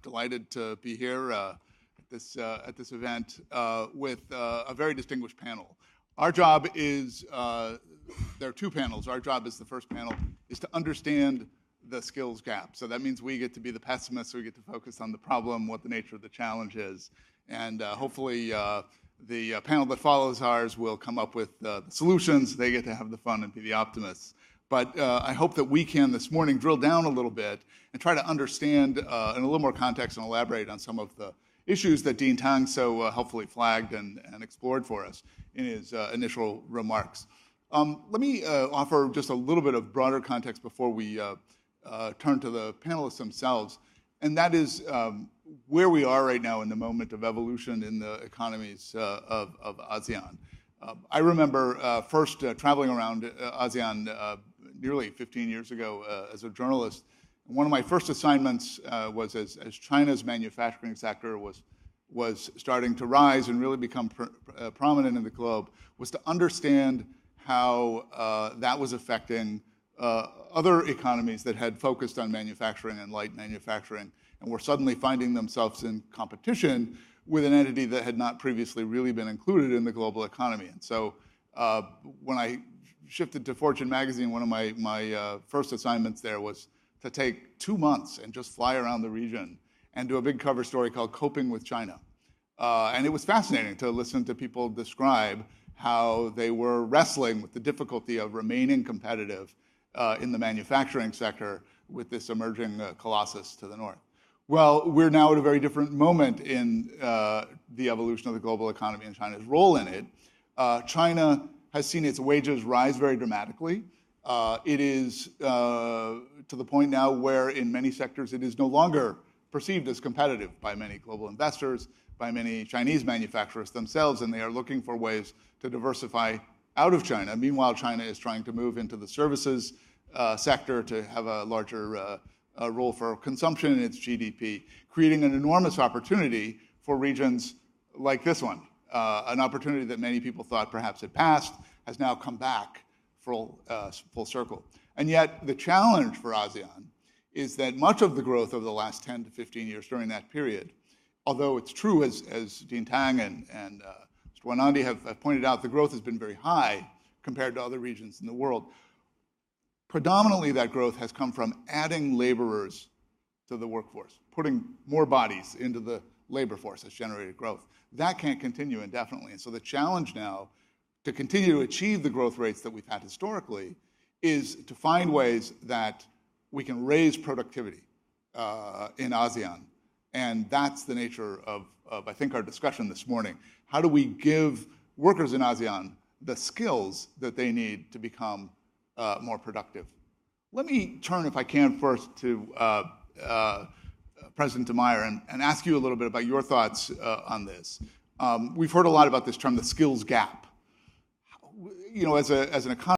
Delighted to be here at this event with a very distinguished panel. Our job is, there are two panels. Our job is the first panel is to understand the skills gap. So that means we get to be the pessimists, we get to focus on the problem, what the nature of the challenge is. And hopefully the panel that follows ours will come up with the solutions. They get to have the fun and be the optimists. But I hope that we can this morning drill down a little bit and try to understand in a little more context and elaborate on some of the issues that Dean Tang so helpfully flagged and explored for us in his initial remarks. Let me offer just a little bit of broader context before we turn to the panelists themselves, and that is where we are right now in the moment of evolution in the economies of ASEAN. I remember first traveling around ASEAN nearly 15 years ago as a journalist. One of my first assignments was as China's manufacturing sector was starting to rise and really become prominent in the globe, was to understand how that was affecting other economies that had focused on manufacturing and light manufacturing, and were suddenly finding themselves in competition with an entity that had not previously really been included in the global economy. And so when I shifted to Fortune magazine, one of my first assignments there was to take 2 months and just fly around the region and do a big cover story called Coping with China. And it was fascinating to listen to people describe how they were wrestling with the difficulty of remaining competitive in the manufacturing sector with this emerging colossus to the north. Well, we're now at a very different moment in the evolution of the global economy and China's role in it. China has seen its wages rise very dramatically. It is to the point now where in many sectors it is no longer perceived as competitive by many global investors, by many Chinese manufacturers themselves, and they are looking for ways to diversify out of China. Meanwhile, China is trying to move into the services sector to have a larger role for consumption in its GDP, creating an enormous opportunity for regions like this one. An opportunity that many people thought perhaps had passed has now come back full circle. And yet the challenge for ASEAN is that much of the growth over the last 10 to 15 years during that period, although it's true as Dean Tang and Mr. Wanandi have pointed out, the growth has been very high compared to other regions in the world. Predominantly that growth has come from adding laborers to the workforce, putting more bodies into the labor force has generated growth. That can't continue indefinitely. And so the challenge now to continue to achieve the growth rates that we've had historically is to find ways that we can raise productivity in ASEAN. And that's the nature of, I think, our discussion this morning. How do we give workers in ASEAN the skills that they need to become more productive? Let me turn, if I can, first to President DeMeyer and ask you a little bit about your thoughts on this. We've heard a lot about this term, the skills gap. You know, as an economist,